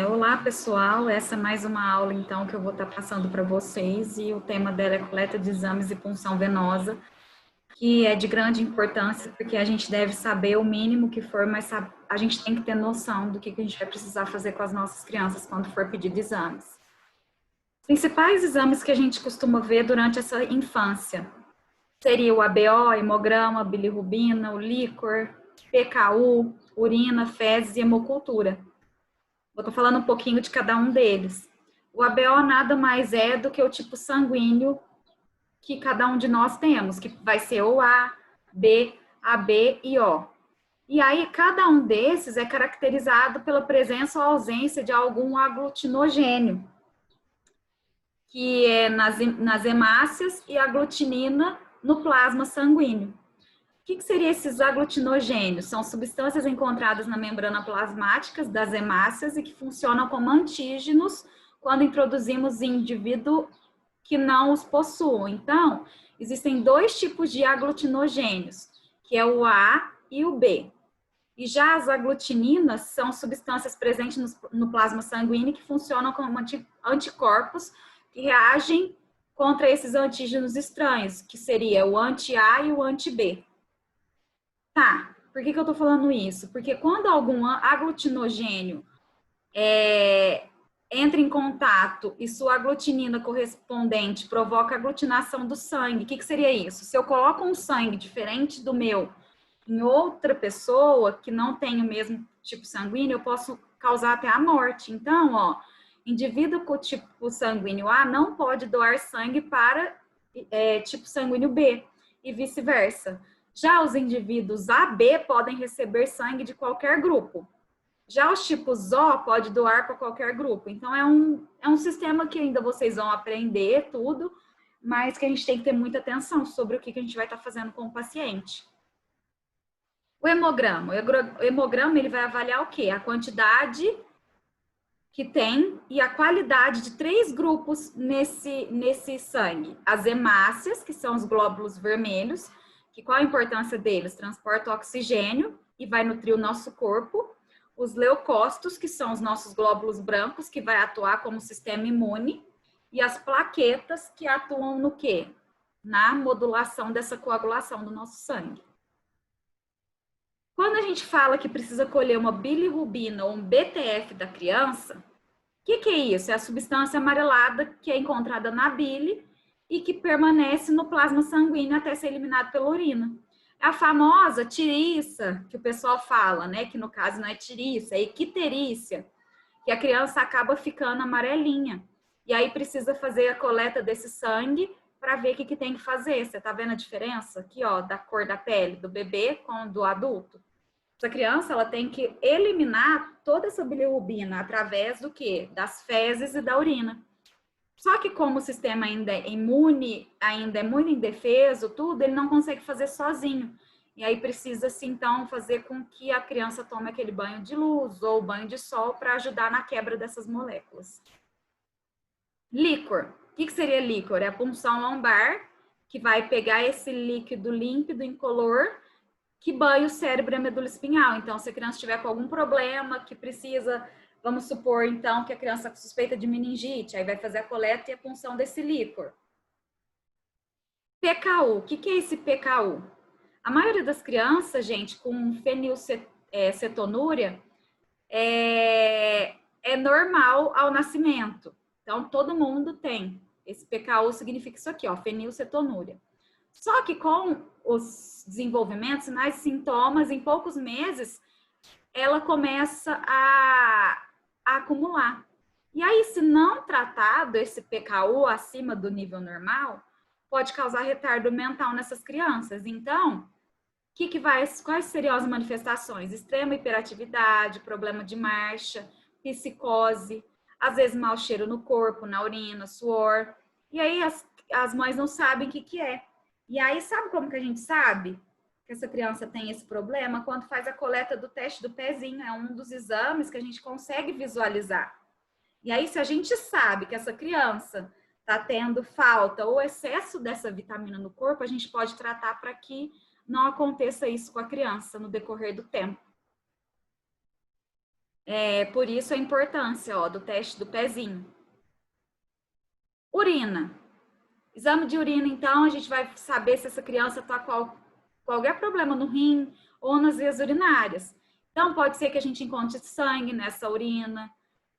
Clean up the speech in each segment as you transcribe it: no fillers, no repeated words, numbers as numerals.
Olá, pessoal. Essa é mais uma aula, então, que eu vou estar passando para vocês, e o tema dela é coleta de exames e punção venosa, que é de grande importância, porque a gente deve saber o mínimo que for, mas a gente tem que ter noção do que a gente vai precisar fazer com as nossas crianças quando for pedir exames. Os principais exames que a gente costuma ver durante essa infância seria o ABO, hemograma, bilirrubina, o líquor, PKU, urina, fezes e hemocultura. Vou estar falando um pouquinho de cada um deles. O ABO nada mais é do que o tipo sanguíneo que cada um de nós temos, que vai ser o A, B, AB e O. E aí, cada um desses é caracterizado pela presença ou ausência de algum aglutinogênio, que é nas hemácias, e aglutinina no plasma sanguíneo. O que seriam esses aglutinogênios? São substâncias encontradas na membrana plasmática das hemácias e que funcionam como antígenos quando introduzimos em indivíduo que não os possuam. Então, existem dois tipos de aglutinogênios, que é o A e o B. E já as aglutininas são substâncias presentes no plasma sanguíneo que funcionam como anticorpos que reagem contra esses antígenos estranhos, que seria o anti-A e o anti-B. Tá, por que eu tô falando isso? Porque quando algum aglutinogênio entra em contato e sua aglutinina correspondente provoca aglutinação do sangue, o que seria isso? Se eu coloco um sangue diferente do meu em outra pessoa que não tem o mesmo tipo sanguíneo, eu posso causar até a morte. Então, indivíduo com tipo sanguíneo A não pode doar sangue para tipo sanguíneo B e vice-versa. Já os indivíduos AB podem receber sangue de qualquer grupo. Já os tipos O pode doar para qualquer grupo. Então, é um sistema que ainda vocês vão aprender tudo, mas que a gente tem que ter muita atenção sobre o que a gente vai estar fazendo com o paciente. O hemograma, ele vai avaliar o quê? A quantidade que tem e a qualidade de 3 grupos nesse sangue. As hemácias, que são os glóbulos vermelhos, que qual a importância deles? Transporta oxigênio e vai nutrir o nosso corpo. Os leucócitos, que são os nossos glóbulos brancos, que vai atuar como sistema imune. E as plaquetas, que atuam no quê? Na modulação dessa coagulação do nosso sangue. Quando a gente fala que precisa colher uma bilirrubina ou um BTF da criança, o que é isso? É a substância amarelada que é encontrada na bile e que permanece no plasma sanguíneo até ser eliminado pela urina. É a famosa tiriça, que o pessoal fala, né? Que no caso não é tiriça, é icterícia, que a criança acaba ficando amarelinha. E aí precisa fazer a coleta desse sangue para ver o que tem que fazer. Você tá vendo a diferença aqui, da cor da pele do bebê com do adulto? Essa criança, ela tem que eliminar toda essa bilirrubina através do quê? Das fezes e da urina. Só que como o sistema ainda é imune, ainda é muito indefeso, tudo, ele não consegue fazer sozinho. E aí precisa-se, então, fazer com que a criança tome aquele banho de luz ou banho de sol para ajudar na quebra dessas moléculas. Líquor. O que seria líquor? É a punção lombar, que vai pegar esse líquido límpido, incolor, que banha o cérebro e a medula espinhal. Então, se a criança tiver com algum problema que precisa, vamos supor, então, que a criança está suspeita de meningite, aí vai fazer a coleta e a punção desse líquor. PKU. O que é esse PKU? A maioria das crianças, gente, com fenilcetonúria é normal ao nascimento. Então, todo mundo tem. Esse PKU significa isso aqui, fenilcetonúria. Só que com os desenvolvimentos, sinais e sintomas, em poucos meses, ela começa a acumular. E aí, se não tratado, esse PKU acima do nível normal, pode causar retardo mental nessas crianças. Então, quais seriam as manifestações? Extrema hiperatividade, problema de marcha, psicose, às vezes mau cheiro no corpo, na urina, suor. E aí, as mães não sabem o que é. E aí, sabe como que a gente sabe que essa criança tem esse problema? Quando faz a coleta do teste do pezinho, é um dos exames que a gente consegue visualizar. E aí, se a gente sabe que essa criança está tendo falta ou excesso dessa vitamina no corpo, a gente pode tratar para que não aconteça isso com a criança no decorrer do tempo. Por isso a importância, ó, do teste do pezinho. Urina. Exame de urina, então, a gente vai saber se essa criança está com qualquer problema no rim ou nas vias urinárias. Então, pode ser que a gente encontre sangue nessa urina,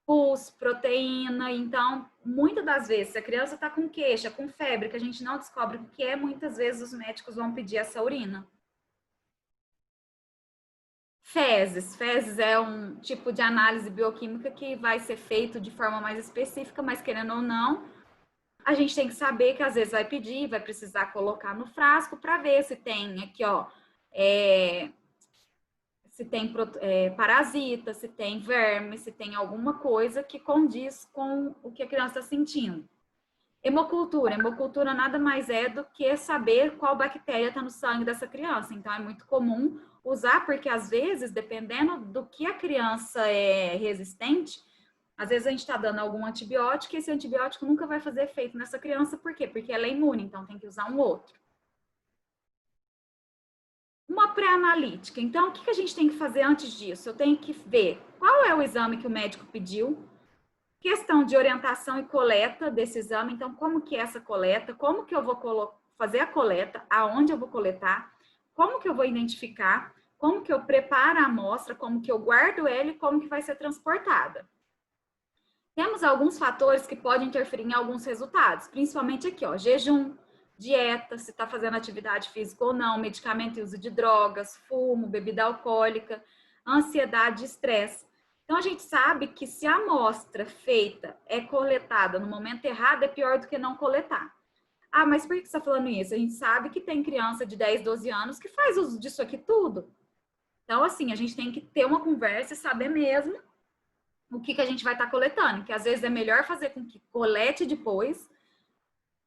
pus, proteína. Então, muitas das vezes, se a criança está com queixa, com febre, que a gente não descobre o que é, muitas vezes os médicos vão pedir essa urina. Fezes. Fezes é um tipo de análise bioquímica que vai ser feito de forma mais específica, mas querendo ou não, a gente tem que saber que às vezes vai pedir, vai precisar colocar no frasco para ver se tem aqui, ó, se tem parasita, se tem verme, se tem alguma coisa que condiz com o que a criança está sentindo. Hemocultura. Hemocultura nada mais é do que saber qual bactéria está no sangue dessa criança. Então, é muito comum usar, porque às vezes, dependendo do que a criança é resistente, às vezes a gente está dando algum antibiótico e esse antibiótico nunca vai fazer efeito nessa criança. Por quê? Porque ela é imune, então tem que usar um outro. Uma pré-analítica. Então, o que a gente tem que fazer antes disso? Eu tenho que ver qual é o exame que o médico pediu, questão de orientação e coleta desse exame. Então, como que é essa coleta? Como que eu vou fazer a coleta? Aonde eu vou coletar? Como que eu vou identificar? Como que eu preparo a amostra? Como que eu guardo ela e como que vai ser transportada? Temos alguns fatores que podem interferir em alguns resultados, principalmente aqui, ó, jejum, dieta, se está fazendo atividade física ou não, medicamento e uso de drogas, fumo, bebida alcoólica, ansiedade e estresse. Então, a gente sabe que se a amostra feita é coletada no momento errado, é pior do que não coletar. Ah, mas por que você está falando isso? A gente sabe que tem criança de 10, 12 anos que faz uso disso aqui tudo. Então, assim, a gente tem que ter uma conversa e saber mesmo o que a gente vai estar coletando, que às vezes é melhor fazer com que colete depois,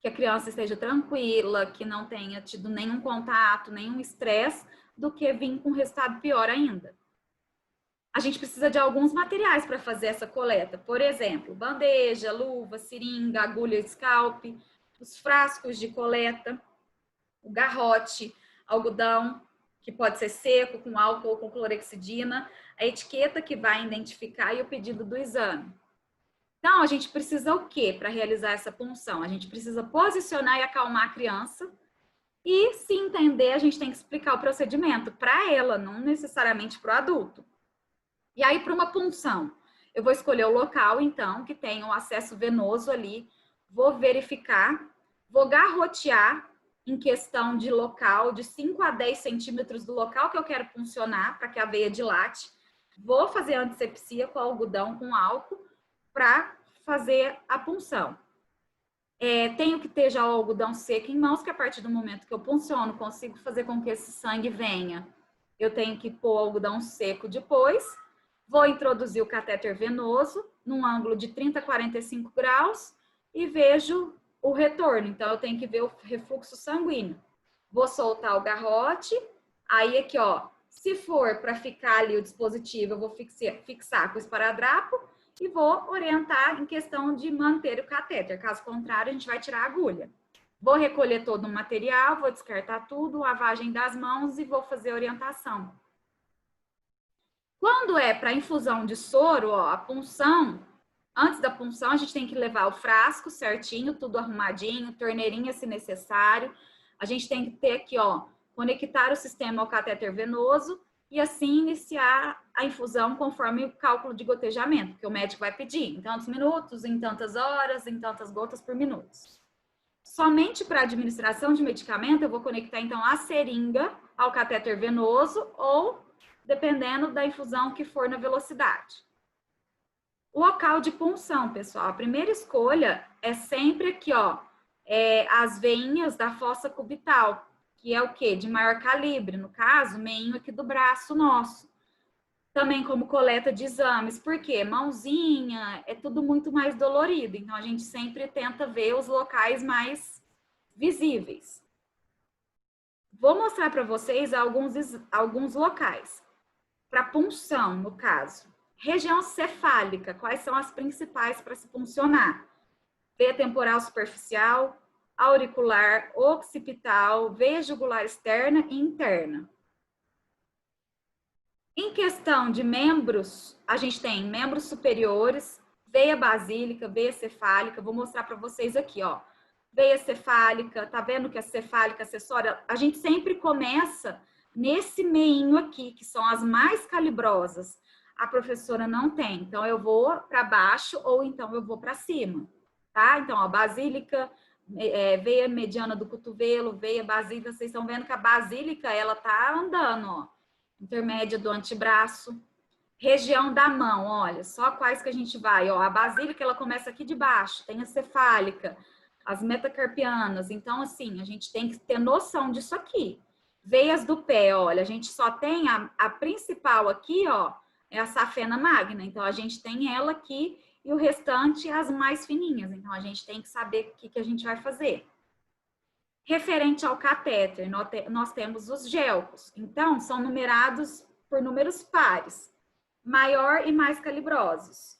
que a criança esteja tranquila, que não tenha tido nenhum contato, nenhum estresse, do que vir com um resultado pior ainda. A gente precisa de alguns materiais para fazer essa coleta. Por exemplo, bandeja, luva, seringa, agulha, scalp, os frascos de coleta, o garrote, algodão, que pode ser seco, com álcool ou com clorexidina, a etiqueta que vai identificar e o pedido do exame. Então, a gente precisa o quê para realizar essa punção? A gente precisa posicionar e acalmar a criança e, se entender, a gente tem que explicar o procedimento para ela, não necessariamente para o adulto. E aí, para uma punção, eu vou escolher o local, então, que tem o acesso venoso ali, vou verificar, vou garrotear em questão de local, de 5 a 10 centímetros do local que eu quero puncionar, para que a veia dilate. Vou fazer antisepsia com algodão, com álcool, para fazer a punção. Tenho que ter já o algodão seco em mãos, que a partir do momento que eu punciono, consigo fazer com que esse sangue venha. Eu tenho que pôr o algodão seco depois. Vou introduzir o catéter venoso num ângulo de 30 a 45 graus e vejo o retorno. Então, eu tenho que ver o refluxo sanguíneo. Vou soltar o garrote. Aí, aqui, ó, se for para ficar ali o dispositivo, eu vou fixar com o esparadrapo e vou orientar em questão de manter o catéter. Caso contrário, a gente vai tirar a agulha. Vou recolher todo o material, vou descartar tudo, lavagem das mãos e vou fazer a orientação. Quando é para infusão de soro, ó, a punção, antes da punção, a gente tem que levar o frasco certinho, tudo arrumadinho, torneirinha se necessário. A gente tem que ter aqui, ó, conectar o sistema ao catéter venoso e assim iniciar a infusão conforme o cálculo de gotejamento, que o médico vai pedir, em tantos minutos, em tantas horas, em tantas gotas por minuto. Somente para administração de medicamento, eu vou conectar, então, a seringa ao catéter venoso ou dependendo da infusão que for na velocidade. Local de punção, pessoal. A primeira escolha é sempre aqui, ó, as veinhas da fossa cubital, que é o quê? De maior calibre, no caso, meinho aqui do braço nosso. Também como coleta de exames, porque mãozinha é tudo muito mais dolorido, então a gente sempre tenta ver os locais mais visíveis. Vou mostrar para vocês alguns locais. Para punção, no caso. Região cefálica, quais são as principais para se puncionar? Veia temporal superficial, auricular, occipital, veia jugular externa e interna. Em questão de membros, a gente tem membros superiores, veia basílica, veia cefálica. Vou mostrar para vocês aqui, ó. Veia cefálica, tá vendo que a cefálica acessória, a gente sempre começa nesse meinho aqui, que são as mais calibrosas. A professora não tem, então eu vou para baixo ou então eu vou para cima, tá? Então, ó, basílica, veia mediana do cotovelo, veia basílica, vocês estão vendo que a basílica, ela tá andando, ó. Intermédia do antebraço, região da mão, olha, só quais que a gente vai, ó, a basílica, ela começa aqui de baixo, tem a cefálica, as metacarpianas, então, assim, a gente tem que ter noção disso aqui. Veias do pé, olha, a gente só tem a principal aqui, ó, é a safena magna, então a gente tem ela aqui e o restante as mais fininhas, então a gente tem que saber o que a gente vai fazer. Referente ao catéter, nós temos os gelcos. Então, são numerados por números pares, maior e mais calibrosos.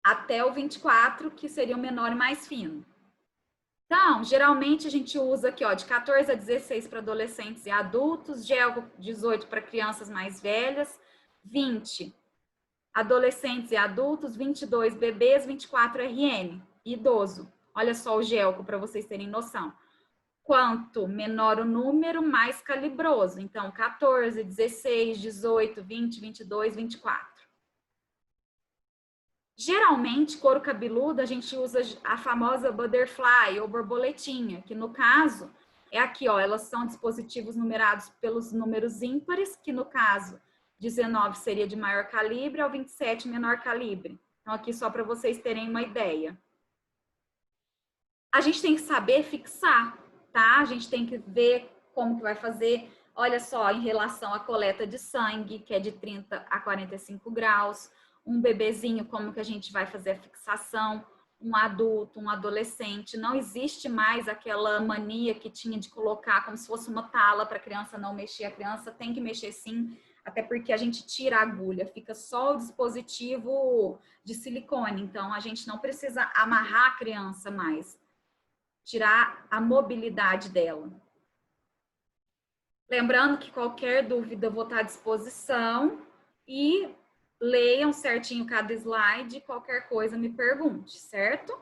Até o 24, que seria o menor e mais fino. Então, geralmente a gente usa aqui, ó, de 14 a 16 para adolescentes e adultos, gelco 18 para crianças mais velhas, 20 adolescentes e adultos, 22 bebês, 24 RN, idoso. Olha só o gelco para vocês terem noção. Quanto menor o número, mais calibroso. Então, 14, 16, 18, 20, 22, 24. Geralmente, couro cabeludo, a gente usa a famosa butterfly ou borboletinha, que no caso é aqui, ó, elas são dispositivos numerados pelos números ímpares, que no caso 19 seria de maior calibre, ao 27 menor calibre. Então, aqui só para vocês terem uma ideia. A gente tem que saber fixar, tá? A gente tem que ver como que vai fazer. Olha só, em relação à coleta de sangue, que é de 30 a 45 graus, um bebezinho, como que a gente vai fazer a fixação, um adulto, um adolescente. Não existe mais aquela mania que tinha de colocar como se fosse uma tala para a criança não mexer. A criança tem que mexer sim, até porque a gente tira a agulha, fica só o dispositivo de silicone. Então, a gente não precisa amarrar a criança mais, tirar a mobilidade dela. Lembrando que qualquer dúvida eu vou estar à disposição e leiam certinho cada slide, qualquer coisa me pergunte, certo?